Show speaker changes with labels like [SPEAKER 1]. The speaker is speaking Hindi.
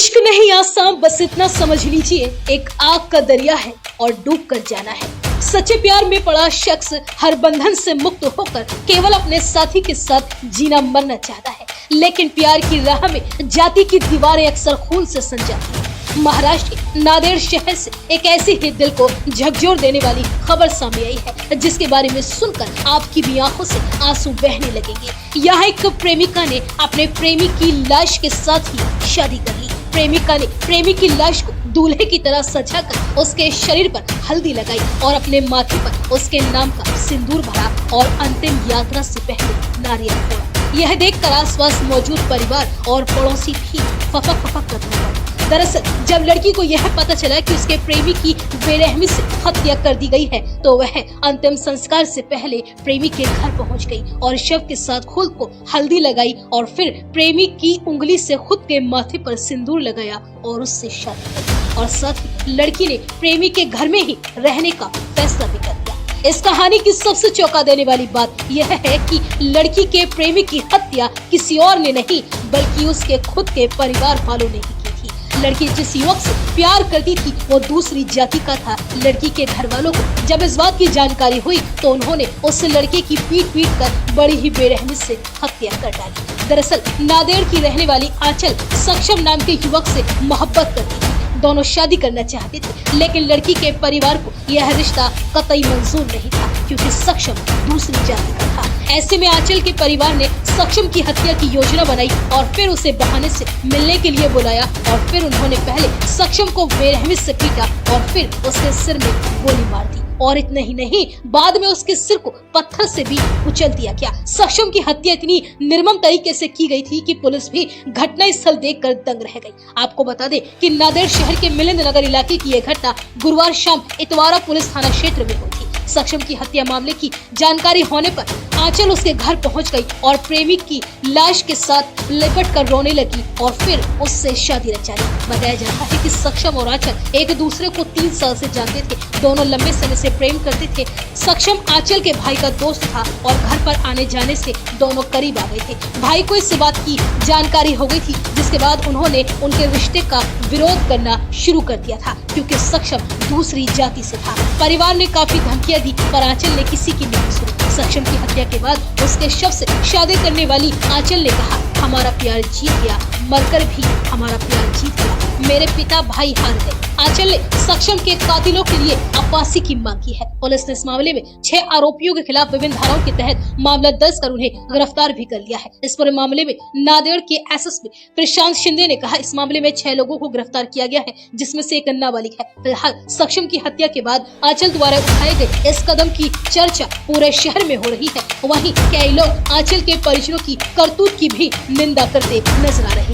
[SPEAKER 1] इश्क नहीं आसान, बस इतना समझ लीजिए एक आग का दरिया है और डूब कर जाना है। सच्चे प्यार में पड़ा शख्स हर बंधन से मुक्त होकर केवल अपने साथी के साथ जीना मरना चाहता है, लेकिन प्यार की राह में जाति की दीवारें अक्सर खून से सन जाती हैं। महाराष्ट्र के नांदेड़ शहर से एक ऐसी ही दिल को झकझोर देने वाली खबर सामने आई है, जिसके बारे में सुनकर आपकी भी आंखों से आंसू बहने लगेंगे। यहाँ एक प्रेमिका ने अपने प्रेमी की लाश के साथ ही शादी कर ली। प्रेमिका ने प्रेमी की लाश को दूल्हे की तरह सजाकर उसके शरीर पर हल्दी लगाई और अपने माथे पर उसके नाम का सिंदूर भरा और अंतिम यात्रा से पहले नारियल फोड़ा। यह देखकर आसपास मौजूद परिवार और पड़ोसी भी फपक करने लगे। दरअसल जब लड़की को यह पता चला कि उसके प्रेमी की बेरहमी से हत्या कर दी गई है, तो वह अंतिम संस्कार से पहले प्रेमी के घर पहुंच गई और शव के साथ खुद को हल्दी लगाई और फिर प्रेमी की उंगली से खुद के माथे पर सिंदूर लगाया और उससे शादी की। और साथ ही लड़की ने प्रेमी के घर में ही रहने का फैसला भी कर लिया। इस कहानी की सबसे चौंका देने वाली बात यह है कि लड़की के प्रेमी की हत्या किसी और ने नहीं, बल्कि उसके खुद के परिवार वालों ने ही की थी। लड़की जिस युवक से प्यार करती थी वो दूसरी जाति का था। लड़की के घर वालों को जब इस बात की जानकारी हुई तो उन्होंने उस लड़के की पीट कर बड़ी ही बेरहमी से हत्या कर डाली। दरअसल नांदेड़ की रहने वाली आंचल सक्षम नाम के युवक से मोहब्बत करती थी। दोनों शादी करना चाहते थे, लेकिन लड़की के परिवार को यह रिश्ता कतई मंजूर नहीं था, क्योंकि सक्षम दूसरी जाति का था। ऐसे में आंचल के परिवार ने सक्षम की हत्या की योजना बनाई और फिर उसे बहाने से मिलने के लिए बुलाया और फिर उन्होंने पहले सक्षम को बेरहमी से पीटा और फिर उसके सिर में गोली मार दी। और इतना ही नहीं, बाद में उसके सिर को पत्थर से भी कुचल दिया गया। सक्षम की हत्या इतनी निर्मम तरीके से की गई थी कि पुलिस भी घटना स्थल देखकर दंग रह गई। आपको बता दें कि नांदेड़ शहर के मिलिंद नगर इलाके की यह घटना गुरुवार शाम इतवारा पुलिस थाना क्षेत्र में हुई थी। सक्षम की हत्या मामले की जानकारी होने पर आंचल उसके घर पहुंच गई और प्रेमी की लाश के साथ लिपट कर रोने लगी और फिर उससे शादी रचा ली। बताया जाता है कि सक्षम और आंचल एक दूसरे को 3 साल से जानते थे। दोनों लंबे समय से प्रेम करते थे। सक्षम आंचल के भाई का दोस्त था और घर पर आने जाने से दोनों करीब आ गए थे। भाई को इस बात की जानकारी हो गई थी, जिसके बाद उन्होंने उनके रिश्ते का विरोध करना शुरू कर दिया था, क्योंकि सक्षम दूसरी जाति से था। परिवार ने काफी धमकियां दी पर आंचल ने किसी की नहीं सुनी। सक्षम की हत्या के बाद उसके शव से शादी करने वाली आंचल ने कहा, हमारा प्यार जीत गया, मरकर भी हमारा प्यार जीत गया, मेरे पिता भाई हार गए। आंचल ने सक्षम के कातिलों के लिए फांसी की मांग की है। पुलिस ने इस मामले में 6 आरोपियों के खिलाफ विभिन्न धाराओं के तहत मामला दर्ज कर उन्हें गिरफ्तार भी कर लिया है। इस पूरे मामले में नांदेड़ के एसएसपी प्रशांत शिंदे ने कहा, इस मामले में 6 लोगों को गिरफ्तार किया गया है, जिसमें से एक नाबालिग है। फिलहाल सक्षम की हत्या के बाद आंचल द्वारा उठाए गए इस कदम की चर्चा पूरे शहर में हो रही है। वहीं कई लोग आंचल के परिजनों की करतूत की भी निंदा करते नजर आ रहे हैं।